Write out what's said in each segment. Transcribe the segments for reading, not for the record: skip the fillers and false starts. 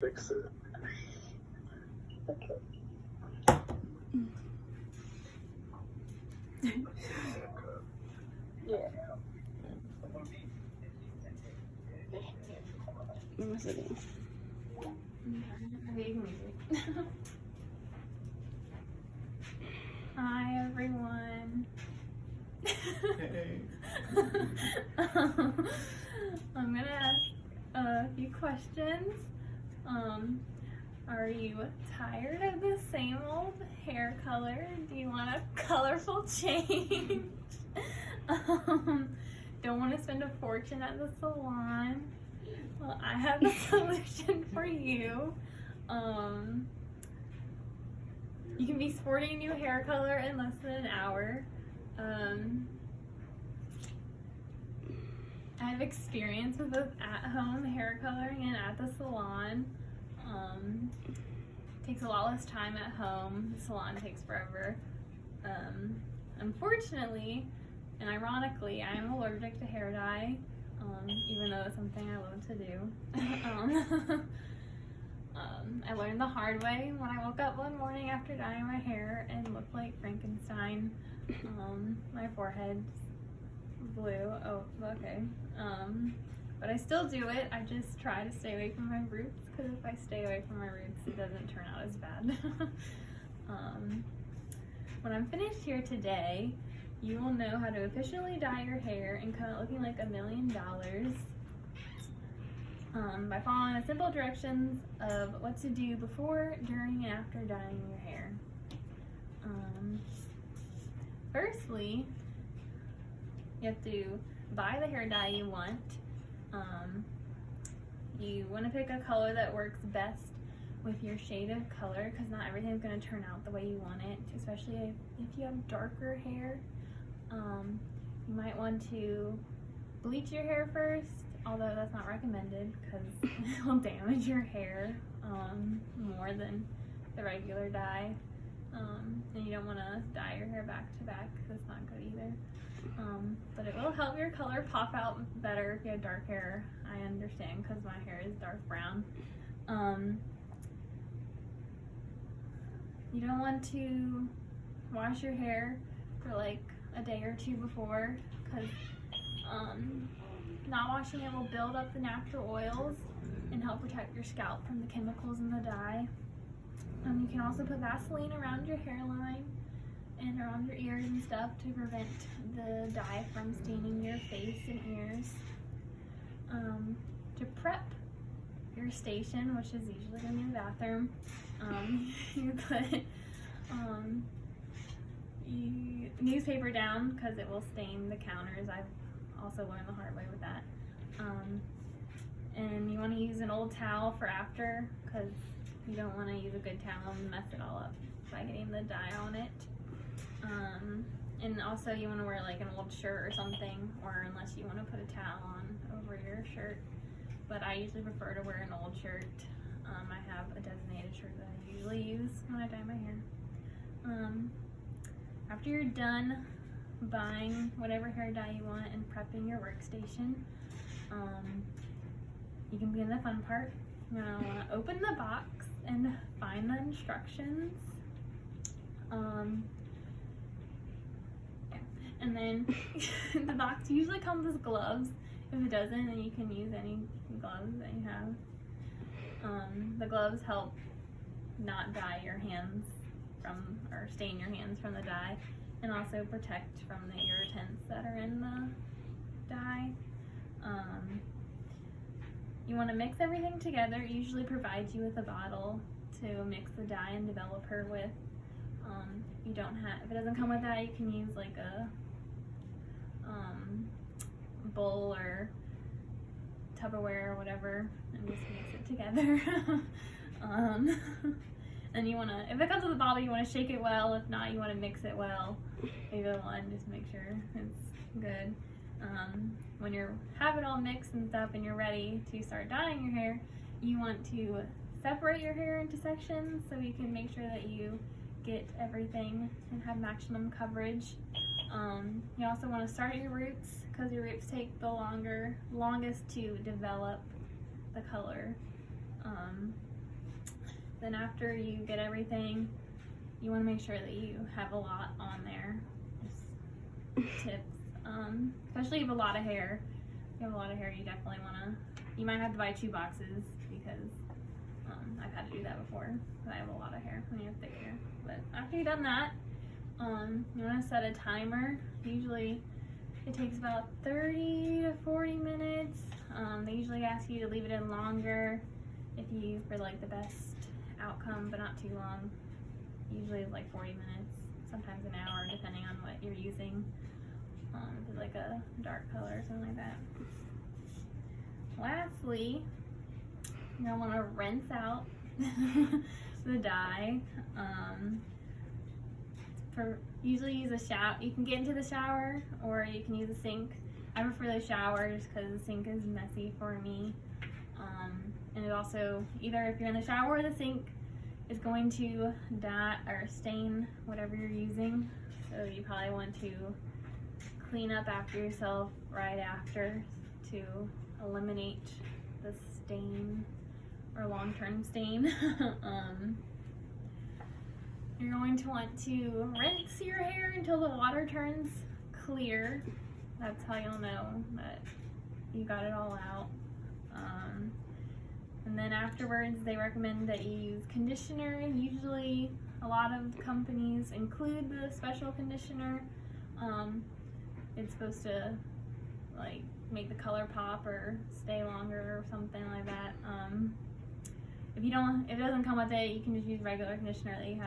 Fix it. Yeah. Vamos a ver. Hi everyone. Hey. I'm gonna ask a few questions. Are you tired of the same old hair color? Do you want a colorful change? Don't want to spend a fortune at the salon? Well, I have a solution for you. You can be sporting a new hair color in less than an hour. I have experience with both at-home hair coloring and at the salon. Takes a lot less time at home. The salon takes forever. Unfortunately, and ironically, I am allergic to hair dye, even though it's something I love to do. I learned the hard way when I woke up one morning after dyeing my hair and looked like Frankenstein. My forehead's blue. Oh, okay. But I still do it. I just try to stay away from my roots, because if I stay away from my roots, it doesn't turn out as bad. When I'm finished here today, you will know how to efficiently dye your hair and come out looking like $1 million. By following the simple directions of what to do before, during, and after dyeing your hair. Firstly, you have to buy the hair dye you want. You want to pick a color that works best with your shade of color, because not everything's going to turn out the way you want it, especially if you have darker hair. You might want to bleach your hair first, although that's not recommended because it will damage your hair more than the regular dye. And you don't want to dye your hair back to back because it's not good either. But it will help your color pop out better if you have dark hair. I understand because my hair is dark brown. You don't want to wash your hair for like a day or two before, because not washing it will build up the natural oils and help protect your scalp from the chemicals in the dye. You can also put Vaseline around your hairline and around your ears and stuff to prevent the dye from staining your face and ears. To prep your station, which is usually going to be the bathroom, you put newspaper down because it will stain the counters. I've also learned the hard way with that. And you want to use an old towel for after, because you don't want to use a good towel and mess it all up by getting the dye on it. And also you want to wear like an old shirt or something, or unless you want to put a towel on over your shirt. But I usually prefer to wear an old shirt. I have a designated shirt that I usually use when I dye my hair. After you're done buying whatever hair dye you want and prepping your workstation, you can begin the fun part. You're gonna want to open the box and find the instructions. And then the box usually comes with gloves. If it doesn't, then you can use any gloves that you have. The gloves help not dye your hands from, or stain your hands from the dye, and also protect from the irritants that are in the dye. You want to mix everything together. It usually provides you with a bottle to mix the dye and developer with. If it doesn't come with that, you can use like a bowl or Tupperware or whatever and just mix it together. And you want to, if it comes with a bottle, you want to shake it well. If not, you want to mix it well. Either one, just make sure it's good. When you have it all mixed and stuff and you're ready to start dyeing your hair, you want to separate your hair into sections so you can make sure that you get everything and have maximum coverage. You also want to start at your roots, because your roots take the longest to develop the color. then after you get everything, you want to make sure that you have a lot on there. Just tips. Especially if you have a lot of hair. If you have a lot of hair, you definitely want to, you might have to buy 2 boxes because I've had to do that before because I have a lot of hair when you have thick hair. But after you've done that, you want to set a timer. Usually it takes about 30 to 40 minutes. They usually ask you to leave it in longer for like the best outcome, but not too long. Usually it's like 40 minutes, sometimes an hour, depending on what you're using. If it's like a dark color or something like that. Lastly, you're gonna want to rinse out the dye. Usually use a shower. You can get into the shower or you can use a sink. I prefer the shower just because the sink is messy for me. And it also, either if you're in the shower or the sink, is going to dye or stain whatever you're using. So you probably want to clean up after yourself right after to eliminate the stain or long-term stain. You're going to want to rinse your hair until the water turns clear. That's how you'll know that you got it all out. And then afterwards, they recommend that you use conditioner. Usually, a lot of companies include the special conditioner. It's supposed to like make the color pop or stay longer or something like that. If it doesn't come with it, you can just use regular conditioner that you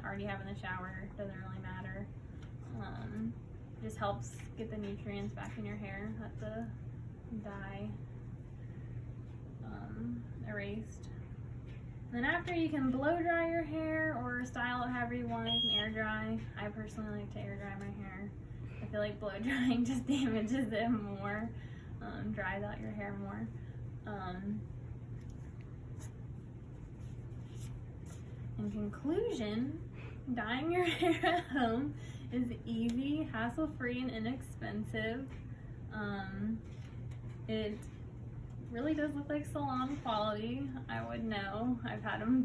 already have in the shower. It doesn't really matter. It just helps get the nutrients back in your hair that the dye erased. And then after, you can blow dry your hair or style it however you want. You can air dry. I personally like to air dry my hair. I feel like blow drying just damages it more, dries out your hair more. In conclusion, dyeing your hair at home is easy, hassle-free, and inexpensive. It really does look like salon quality. I would know. I've had them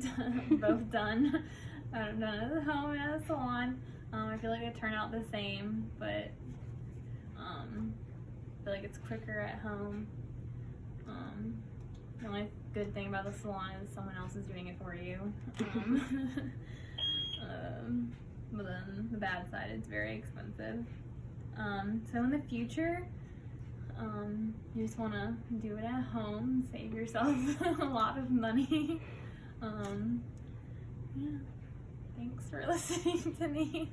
both done. I've done it at home and at a salon. I feel like they turn out the same, but I feel like it's quicker at home. The only good thing about the salon is someone else is doing it for you. But then the bad side, it's very expensive. So in the future, you just want to do it at home, save yourself a lot of money. Yeah. Thanks for listening to me.